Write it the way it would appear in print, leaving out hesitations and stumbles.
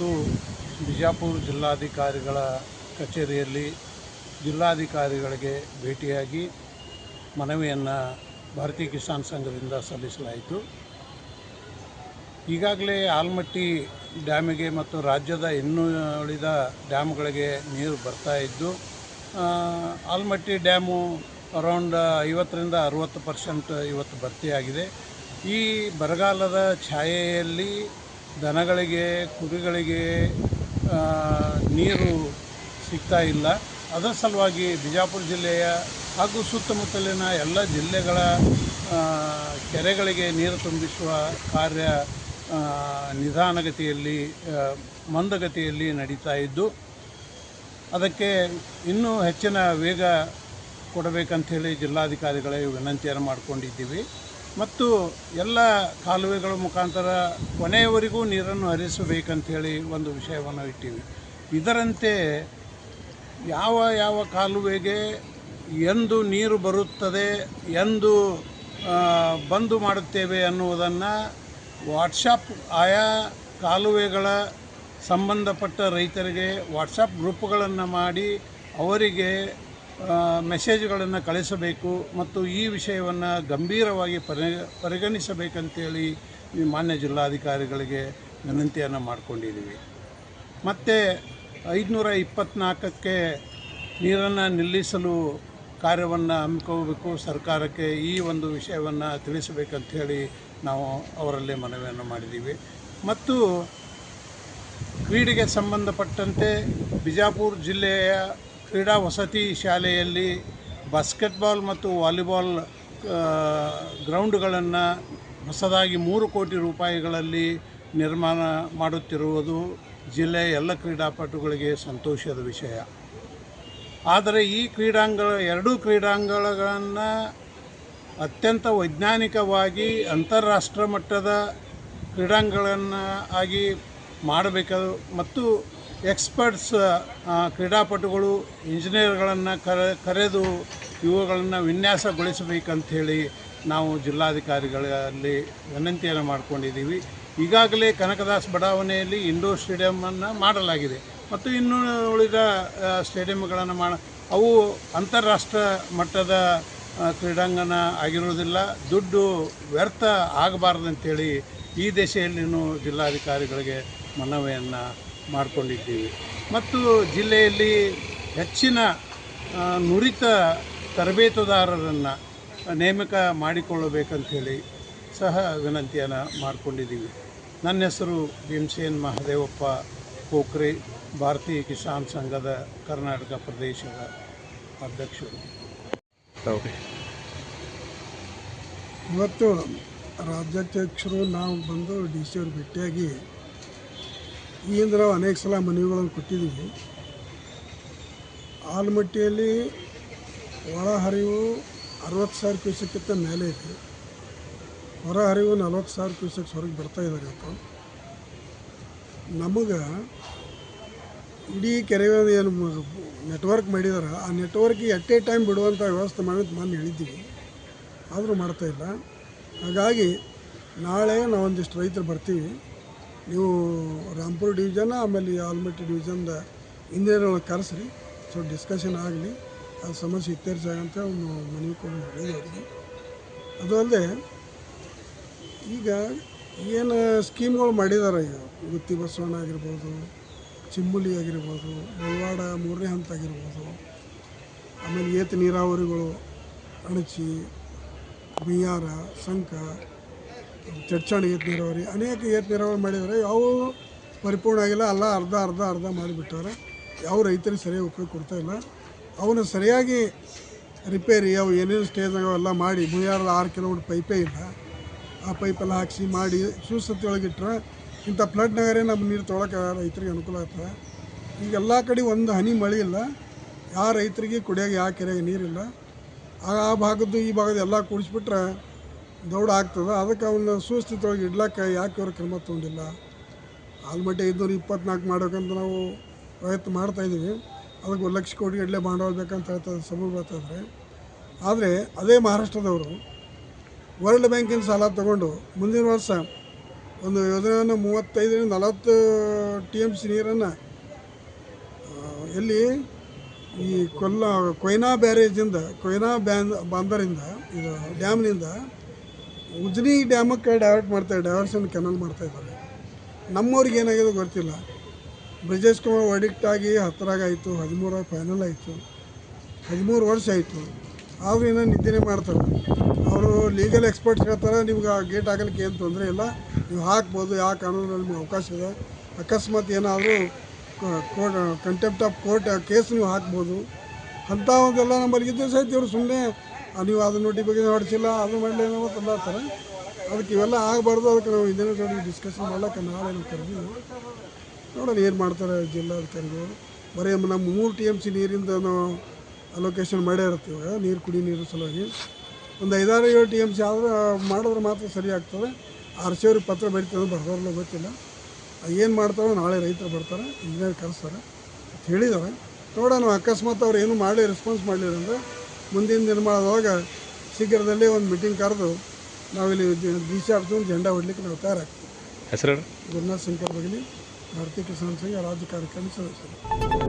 ಇವತ್ತು ಬಿಜಾಪುರ ಜಿಲ್ಲಾಧಿಕಾರಿಗಳ ಕಚೇರಿಯಲ್ಲಿ ಜಿಲ್ಲಾಧಿಕಾರಿಗಳಿಗೆ ಭೇಟಿಯಾಗಿ ಮನವಿಯನ್ನು ಭಾರತೀಯ ಕಿಸಾನ್ ಸಂಘದಿಂದ ಸಲ್ಲಿಸಲಾಯಿತು. ಈಗಾಗಲೇ ಆಲಮಟ್ಟಿ ಡ್ಯಾಮಿಗೆ ಮತ್ತು ರಾಜ್ಯದ ಇನ್ನೂ ಉಳಿದ ಡ್ಯಾಮ್ಗಳಿಗೆ ನೀರು ಬರ್ತಾ ಇದ್ದು, ಆಲಮಟ್ಟಿ ಡ್ಯಾಮು ಅರೌಂಡ್ 50ರಿಂದ 60% ಇವತ್ತು ಭರ್ತಿಯಾಗಿದೆ. ಈ ಬರಗಾಲದ ಛಾಯೆಯಲ್ಲಿ ದನಗಳಿಗೆ, ಕುರಿಗಳಿಗೆ ನೀರು ಸಿಗ್ತಾ ಇಲ್ಲ. ಅದರ ಸಲುವಾಗಿ ಬಿಜಾಪುರ ಜಿಲ್ಲೆಯ ಹಾಗೂ ಸುತ್ತಮುತ್ತಲಿನ ಎಲ್ಲ ಜಿಲ್ಲೆಗಳ ಕೆರೆಗಳಿಗೆ ನೀರು ತುಂಬಿಸುವ ಕಾರ್ಯ ನಿಧಾನಗತಿಯಲ್ಲಿ, ಮಂದಗತಿಯಲ್ಲಿ ನಡೀತಾ ಇದ್ದು, ಅದಕ್ಕೆ ಇನ್ನೂ ಹೆಚ್ಚಿನ ವೇಗ ಕೊಡಬೇಕಂಥೇಳಿ ಜಿಲ್ಲಾಧಿಕಾರಿಗಳಿಗೆ ವಿನಂತಿಯನ್ನು ಮಾಡಿಕೊಂಡಿದ್ದೀವಿ. ಮತ್ತು ಎಲ್ಲ ಕಾಲುವೆಗಳ ಮುಖಾಂತರ ಕೊನೆಯವರೆಗೂ ನೀರನ್ನು ಹರಿಸಬೇಕಂಥೇಳಿ ಒಂದು ವಿಷಯವನ್ನು ಇಟ್ಟಿವಿ. ಇದರಂತೆ ಯಾವ ಕಾಲುವೆಗೆ ಎಂದು ನೀರು ಬರುತ್ತದೆ, ಎಂದು ಬಂದು ಮಾಡುತ್ತೇವೆ ಅನ್ನುವುದನ್ನು ವಾಟ್ಸಪ್ ಆಯಾ ಕಾಲುವೆಗಳ ಸಂಬಂಧಪಟ್ಟ ರೈತರಿಗೆ ವಾಟ್ಸಪ್ ಗ್ರೂಪ್ಗಳನ್ನು ಮಾಡಿ ಅವರಿಗೆ ಮೆಸೇಜ್ಗಳನ್ನು ಕಳಿಸಬೇಕು ಮತ್ತು ಈ ವಿಷಯವನ್ನು ಗಂಭೀರವಾಗಿ ಪರಿಗಣಿಸಬೇಕಂತೇಳಿ ಮಾನ್ಯ ಜಿಲ್ಲಾಧಿಕಾರಿಗಳಿಗೆ ವಿನಂತಿಯನ್ನು ಮಾಡಿಕೊಂಡಿದ್ದೀವಿ. ಮತ್ತು 524ಕ್ಕೆ ನೀರನ್ನು ನಿಲ್ಲಿಸಲು ಕಾರ್ಯವನ್ನು ಹಮ್ಮಿಕೋಬೇಕು, ಸರ್ಕಾರಕ್ಕೆ ಈ ಒಂದು ವಿಷಯವನ್ನು ತಿಳಿಸಬೇಕಂಥೇಳಿ ನಾವು ಅವರಲ್ಲಿ ಮನವಿಯನ್ನು ಮಾಡಿದ್ದೀವಿ. ಮತ್ತು ಕ್ರೀಡೆಗೆ ಸಂಬಂಧಪಟ್ಟಂತೆ ಬಿಜಾಪುರ ಜಿಲ್ಲೆಯ ಕ್ರೀಡಾ ವಸತಿ ಶಾಲೆಯಲ್ಲಿ ಬಾಸ್ಕೆಟ್ಬಾಲ್ ಮತ್ತು ವಾಲಿಬಾಲ್ ಗ್ರೌಂಡ್ಗಳನ್ನು ಹೊಸದಾಗಿ 3 ಕೋಟಿ ರೂಪಾಯಿಗಳಲ್ಲಿ ನಿರ್ಮಾಣ ಮಾಡುತ್ತಿರುವುದು ಜಿಲ್ಲೆಯ ಎಲ್ಲ ಕ್ರೀಡಾಪಟುಗಳಿಗೆ ಸಂತೋಷದ ವಿಷಯ. ಆದರೆ ಈ ಎರಡೂ ಕ್ರೀಡಾಂಗಣಗಳನ್ನು ಅತ್ಯಂತ ವೈಜ್ಞಾನಿಕವಾಗಿ ಅಂತಾರಾಷ್ಟ್ರ ಮಟ್ಟದ ಕ್ರೀಡಾಂಗಣಗಳನ್ನು ಆಗಿ ಮಾಡಬೇಕು ಮತ್ತು ಎಕ್ಸ್ಪರ್ಟ್ಸ್ ಕ್ರೀಡಾಪಟುಗಳು, ಇಂಜಿನಿಯರ್ಗಳನ್ನು ಕರೆದು ಇವುಗಳನ್ನು ವಿನ್ಯಾಸಗೊಳಿಸಬೇಕಂಥೇಳಿ ನಾವು ಜಿಲ್ಲಾಧಿಕಾರಿಗಳಲ್ಲಿ ವಿನಂತಿಯನ್ನು ಮಾಡಿಕೊಂಡಿದ್ದೀವಿ. ಈಗಾಗಲೇ ಕನಕದಾಸ ಬಡಾವಣೆಯಲ್ಲಿ ಇಂಡೋರ್ ಸ್ಟೇಡಿಯಮನ್ನು ಮಾಡಲಾಗಿದೆ ಮತ್ತು ಇನ್ನೂ ಉಳಿದ ಸ್ಟೇಡಿಯಂಗಳನ್ನು ಅವು ಅಂತಾರಾಷ್ಟ್ರ ಮಟ್ಟದ ಕ್ರೀಡಾಂಗಣ ಆಗಿರುವುದಿಲ್ಲ. ದುಡ್ಡು ವ್ಯರ್ಥ ಆಗಬಾರ್ದಂತೇಳಿ ಈ ದಿಶೆಯಲ್ಲಿನೂ ಜಿಲ್ಲಾಧಿಕಾರಿಗಳಿಗೆ ಮನವಿಯನ್ನು ಮಾಡಿಕೊಂಡಿದ್ದೀವಿ. ಮತ್ತು ಜಿಲ್ಲೆಯಲ್ಲಿ ಹೆಚ್ಚಿನ ನುರಿತ ತರಬೇತುದಾರರನ್ನು ನೇಮಕ ಮಾಡಿಕೊಳ್ಳಬೇಕಂಥೇಳಿ ಸಹ ವಿನಂತಿಯನ್ನು ಮಾಡಿಕೊಂಡಿದ್ದೀವಿ. ನನ್ನ ಹೆಸರು ಭೀಮಸೇನ್ ಮಹದೇವಪ್ಪ ಕೋಕ್ರೆ, ಭಾರತೀಯ ಕಿಸಾನ್ ಸಂಘದ ಕರ್ನಾಟಕ ಪ್ರದೇಶದ ಅಧ್ಯಕ್ಷರು. ಇವತ್ತು ರಾಜ್ಯಾಧ್ಯಕ್ಷರು ನಾವು ಬಂದು ಡಿ ಸಿ ಅವ್ರು ಭೇಟಿಯಾಗಿ ಈ ಹಿಂದೆ ನಾವು ಅನೇಕ ಸಲ ಮನವಿಗಳನ್ನು ಕೊಟ್ಟಿದ್ದೀವಿ. ಆಲಮಟ್ಟಿಯಲ್ಲಿ ಒಳಹರಿವು 60,000 ಕ್ಯೂಸೆಕ್ಕಿಂತ ಮೇಲೆ ಇದೆ. ಹೊರಹರಿವು 40,000 ಕ್ಯೂಸೆಕ್ಸ್ ಹೊರಗೆ ಬರ್ತಾ ಇದ್ದಾರೆ. ಇವತ್ತು ನಮಗೆ ಇಡೀ ಕೆರೆ ಏನು ನೆಟ್ವರ್ಕ್ ಮಾಡಿದಾರೆ, ಆ ನೆಟ್ವರ್ಕಿಗೆ ಎಟ್ ಎ ಟೈಮ್ ಬಿಡುವಂಥ ವ್ಯವಸ್ಥೆ ಮಾಡೋದು ನಾನು ಹೇಳಿದ್ದೀವಿ, ಆದರೂ ಮಾಡ್ತಾಯಿಲ್ಲ. ಹಾಗಾಗಿ ನಾಳೆ ನಾವೊಂದಿಷ್ಟು ರೈತರು ಬರ್ತೀವಿ. ನೀವು ರಾಂಪುರ ಡಿವಿಷನ್ ಆಮೇಲೆ ಆಲಮಟ್ಟಿ ಡಿವಿಷನ್ದ ಇಂಜಿನಿಯರ್ಗಳನ್ನ ಕರೆಸ್ರಿ, ಸೊ ಡಿಸ್ಕಷನ್ ಆಗಲಿ, ಆ ಸಮಸ್ಯೆ ಇತ್ಯರ್ಥ ಒಂದು ಮನವಿ ಕೊಡು ಹೇಳಿದೆ ಅವರಿಗೆ. ಅದು ಅಲ್ಲದೆ ಈಗ ಏನು ಸ್ಕೀಮ್ಗಳು ಮಾಡಿದ್ದಾರೆ, ಈಗ ಗುತ್ತಿ ಬಸವಣ್ಣ ಆಗಿರ್ಬೋದು, ಚಿಂಬುಲಿ ಆಗಿರ್ಬೋದು, ಮುಳವಾಡ 3ನೇ ಹಂತ ಆಗಿರ್ಬೋದು, ಆಮೇಲೆ ಏತ ನೀರಾವರಿಗಳು ಅಣಚಿ, ಬಿಯಾರ, ಸಂಕ, ಚಡ್ಚಾಣ ಏತ ನೀರಾವರಿ, ಅನೇಕ ಏತ ನೀರಾವರಿ ಮಾಡಿದ್ದಾರೆ. ಯಾವ ಪರಿಪೂರ್ಣ ಆಗಿಲ್ಲ, ಅಲ್ಲ ಅರ್ಧ ಮಾಡಿಬಿಟ್ಟಾರೆ. ಯಾವ ರೈತರಿಗೆ ಸರಿಯಾಗಿ ಉಪಯೋಗ ಕೊಡ್ತಾಯಿಲ್ಲ. ಅವನ್ನ ಸರಿಯಾಗಿ ರಿಪೇರಿ ಅವು ಏನೇನು ಸ್ಟೇಜ್ನಾಗ ಅವೆಲ್ಲ ಮಾಡಿ, ಬಿಯಾರದ 6 ಕಿಲೋಮೀಟ್ರ್ ಪೈಪೇ ಇಲ್ಲ, ಆ ಪೈಪೆಲ್ಲ ಹಾಕಿಸಿ ಮಾಡಿ ಸುಸ್ಥಿತಿ ಒಳಗಿಟ್ರೆ ಇಂಥ ಫ್ಲಡ್ನಾಗರೇ ನಮ್ಮ ನೀರು ತೊಗೊಳಕ್ಕೆ ರೈತರಿಗೆ ಅನುಕೂಲ ಆಗ್ತದೆ. ಈಗ ಎಲ್ಲ ಕಡೆ ಒಂದು ಹನಿ ಮಳೆ ಇಲ್ಲ, ಯಾವ ರೈತರಿಗೆ ಕುಡಿಯೋಕೆ ಯಾವ ಕೆರೆಗೆ ನೀರಿಲ್ಲ. ಆ ಭಾಗದ್ದು ಈ ಭಾಗದ ಎಲ್ಲ ಕೂಡಿಸ್ಬಿಟ್ರೆ ದೌಡ ಆಗ್ತದೆ. ಅದಕ್ಕೆ ಅವನ್ನ ಸುಸ್ಥಿತಿ ಒಳಗೆ ಇಡ್ಲಿಕ್ಕೆ ಯಾಕೆ ಅವ್ರ ಕ್ರಮ ತೊಗೊಂಡಿಲ್ಲ. ಆಲಮಟ್ಟಿ 524 ಮಾಡೋಕ್ಕಂತ ನಾವು ಪ್ರಯತ್ನ ಮಾಡ್ತಾಯಿದ್ದೀವಿ. ಅದಕ್ಕೆ 1 ಲಕ್ಷ ಕೋಟಿ ಗಟ್ಟಲೆ ಬಂಡವಾಳ ಬೇಕಂತ ಹೇಳ್ತಾರೆ, ಸಬೂರು ಬರ್ತಾಯಿದ್ರೆ. ಆದರೆ ಅದೇ ಮಹಾರಾಷ್ಟ್ರದವರು ವರ್ಲ್ಡ್ ಬ್ಯಾಂಕಿನ ಸಾಲ ತೊಗೊಂಡು ಮುಂದಿನ ವರ್ಷ ಒಂದು ಯೋಜನೆಯನ್ನು 35-40 TMC ನೀರನ್ನು ಎಲ್ಲಿ ಈ ಕೊಯ್ನಾ ಬ್ಯಾರೇಜಿಂದ ಬಾಂದರಿಂದ ಇದು ಡ್ಯಾಮ್ನಿಂದ ಉಜ್ನಿ ಡ್ಯಾಮಕ್ಕೆ ಡೈವರ್ಷನ್ ಕೆನಲ್ ಮಾಡ್ತಾಯಿದ್ದಾರೆ. ನಮ್ಮವ್ರಿಗೆ ಏನಾಗಿದೆ ಗೊತ್ತಿಲ್ಲ. ಬ್ರಿಜೇಶ್ ಕುಮಾರ್ ವರ್ಡಿಕ್ಟ್ ಆಗಿ 10ರಾಗ ಆಯಿತು, 13ರಾಗ ಫೈನಲ್ ಆಯಿತು, 13 ವರ್ಷ ಆಯಿತು. ಆದರೂ ಏನೋ ನಿದ್ದೆನೇ ಮಾಡ್ತಾರೆ. ಅವರು ಲೀಗಲ್ ಎಕ್ಸ್ಪರ್ಟ್ಸ್ ಹೇಳ್ತಾರೆ ನಿಮ್ಗೆ ಆ ಗೇಟ್ ಹಾಕಲಿಕ್ಕೆ ಏನು ತೊಂದರೆ ಇಲ್ಲ, ನೀವು ಹಾಕ್ಬೋದು, ಯಾವ ಕಾನೂನಲ್ಲಿ ನಿಮ್ಗೆ ಅವಕಾಶ ಇದೆ. ಅಕಸ್ಮಾತ್ ಏನಾದರೂ ಕಂಟೆಂಪ್ಟ್ ಆಫ್ ಕೋರ್ಟ್ ಕೇಸ್ ನೀವು ಹಾಕ್ಬೋದು ಅಂಥ ಒಂದೆಲ್ಲ ನಮ್ಮಲ್ಲಿಗಿದ್ದೇ ಸಹಿತ ಇವರು ಸುಮ್ಮನೆ ನೀವು ಅದು ನೋಟಿಫಿಕೇಶನ್ ಹೊಡಿಸಿಲ್ಲ, ಅದು ಮಾಡಲಿ ಏನೋ ತಂದಾಡ್ತಾರೆ. ಅದಕ್ಕೆ ಇವೆಲ್ಲ ಆಗಬಾರ್ದು. ಅದಕ್ಕೆ ನಾವು ಇದನ್ನ ಜೋಡಿ ಡಿಸ್ಕಷನ್ ಮಾಡ್ಲಿಕ್ಕೆ ನಾಳೆ ನಾವು ಕರೆದಿದ್ದೀವಿ. ನೋಡೋಣ ಏನು ಮಾಡ್ತಾರೆ ಜಿಲ್ಲಾಧಿಕಾರಿಗಳು. ಬರೀ ನಮ್ಮ 3 TMC ನೀರಿಂದ ನಾವು ಅಲೋಕೇಶನ್ ಮಾಡೇ ಇರ್ತೀವಿ ಕುಡಿ ನೀರು ಸಲುವಾಗಿ. ಒಂದು 5-6-7 TMC ಆದ್ರೆ ಮಾಡಿದ್ರೆ ಮಾತ್ರ ಸರಿ ಆಗ್ತದೆ. RC ಅವ್ರಿಗೆ ಪತ್ರ ಬರೀತದೆ, ಬರ್ದವ್ರಲ್ಲ ಗೊತ್ತಿಲ್ಲ. ಏನು ಮಾಡ್ತಾರೋ ನಾಳೆ ರೈತರು ಬರ್ತಾರೆ, ಇಂಜಿನಿಯರ್ ಕರೆಸ್ತಾರೆ ಅಂತ ಹೇಳಿದ್ದಾರೆ. ನೋಡೋಣ, ಅಕಸ್ಮಾತ್ ಅವ್ರು ಏನು ಮಾಡಿ ರೆಸ್ಪಾನ್ಸ್ ಮಾಡಲಿಲ್ಲ ಅಂದರೆ ಮುಂದಿನ ದಿನಮಾನದೊಳಗೆ ಶೀಘ್ರದಲ್ಲೇ ಒಂದು ಮೀಟಿಂಗ್ ಕರೆದು ನಾವಿಲ್ಲಿ DC ಆಫೀಸ್ ಜೆಂಡಾ ಹೊಡಲಿಕ್ಕೆ ನಾವು ತಯಾರಾಗ್ತೀವಿ. ಹೆಸರು ಗುರುನಾಥ್ ಶಂಕರ್ ಬಗಲಿ, ಭಾರತೀಯ ಕಿಸಾನ್ ಸಂಘ ರಾಜ್ಯ ಕಾರ್ಯಕಾರಿ ಸದಸ್ಯರು.